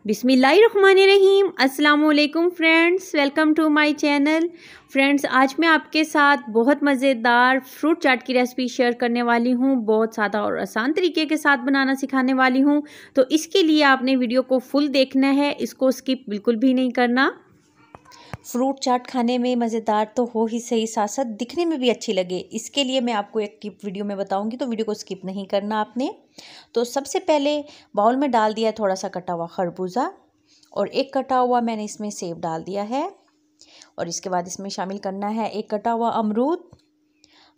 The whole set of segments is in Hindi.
बिस्मिल्लाहिर्रहमानिर्रहीम। अस्सलाम वालेकुम friends, welcome to my channel. Friends, आज मैं आपके साथ बहुत मज़ेदार फ्रूट चाट की रेसिपी शेयर करने वाली हूँ। बहुत सादा और आसान तरीके के साथ बनाना सिखाने वाली हूँ। तो इसके लिए आपने वीडियो को फुल देखना है, इसको स्किप बिल्कुल भी नहीं करना। फ्रूट चाट खाने में मज़ेदार तो हो ही सही, साथ साथ दिखने में भी अच्छी लगे, इसके लिए मैं आपको एक टिप वीडियो में बताऊंगी, तो वीडियो को स्किप नहीं करना आपने। तो सबसे पहले बाउल में डाल दिया थोड़ा सा कटा हुआ खरबूजा और एक कटा हुआ मैंने इसमें सेब डाल दिया है। और इसके बाद इसमें शामिल करना है एक कटा हुआ अमरूद,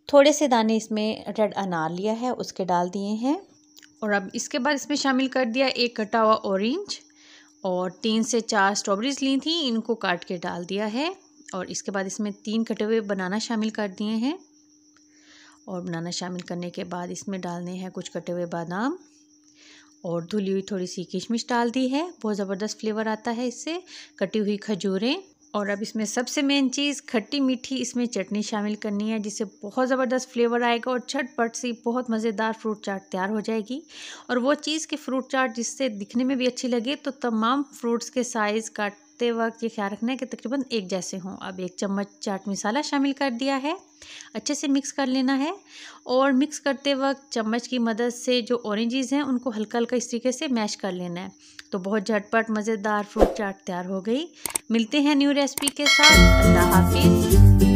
थोड़े से दाने इसमें रेड अनार लिया है उसके डाल दिए हैं। और अब इसके बाद इसमें शामिल कर दिया एक कटा हुआ ऑरेंज और 3 से 4 स्ट्रॉबेरीज ली थी, इनको काट के डाल दिया है। और इसके बाद इसमें 3 कटे हुए बनाना शामिल कर दिए हैं। और बनाना शामिल करने के बाद इसमें डालने हैं कुछ कटे हुए बादाम और धुली हुई थोड़ी सी किशमिश डाल दी है, बहुत ज़बरदस्त फ्लेवर आता है इससे। कटी हुई खजूरें और अब इसमें सबसे मेन चीज़ खट्टी मीठी इसमें चटनी शामिल करनी है, जिससे बहुत ज़बरदस्त फ्लेवर आएगा और झटपट सी बहुत मज़ेदार फ्रूट चाट तैयार हो जाएगी। और वो चीज़ कि फ्रूट चाट जिससे दिखने में भी अच्छी लगे, तो तमाम फ्रूट्स के साइज़ काटते वक्त ये ख्याल रखना है कि तकरीबन एक जैसे हों। अब 1 चम्मच चाट मसाला शामिल कर दिया है, अच्छे से मिक्स कर लेना है। और मिक्स करते वक्त चम्मच की मदद से जो ऑरेंजेस हैं उनको हल्का हल्का इस तरीके से मैश कर लेना है। तो बहुत झटपट मज़ेदार फ्रूट चाट तैयार हो गई। मिलते हैं न्यू रेसिपी के साथ। अल्लाह हाफिज़।